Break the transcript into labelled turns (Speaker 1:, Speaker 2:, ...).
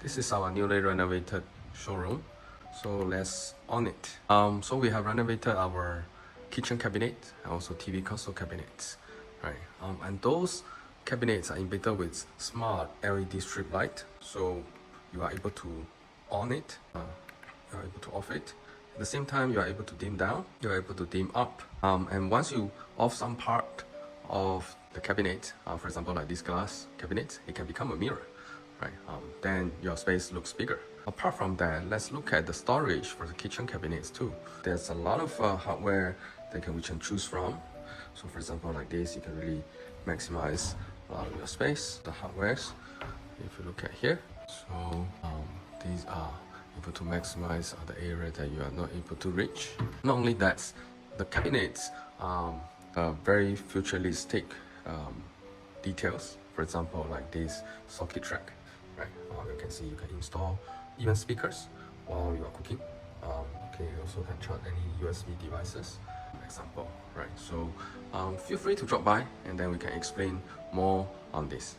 Speaker 1: This is our newly renovated showroom. So let's on it. So we have renovated our kitchen cabinet and also TV console cabinets, right? And those cabinets are embedded with smart LED strip light, so you are able to on it, you are able to off it. At the same time, you are able to dim down, you are able to dim up. And once you off some part of the cabinet, for example, like this glass cabinet, it can become a mirror, right? Then your space looks bigger. Apart from that, let's look at the storage for the kitchen cabinets too. There's a lot of hardware that we can choose from. So for example, like this, you can really maximize a lot of your space, the hardwares. If you look at here, so these are able to maximize the area that you are not able to reach. Not only that, the cabinets are very futuristic details. For example, like this socket track, right? You can see you can install even speakers while you are cooking. Okay, you also can charge any USB devices, example, right? So feel free to drop by and then we can explain more on this.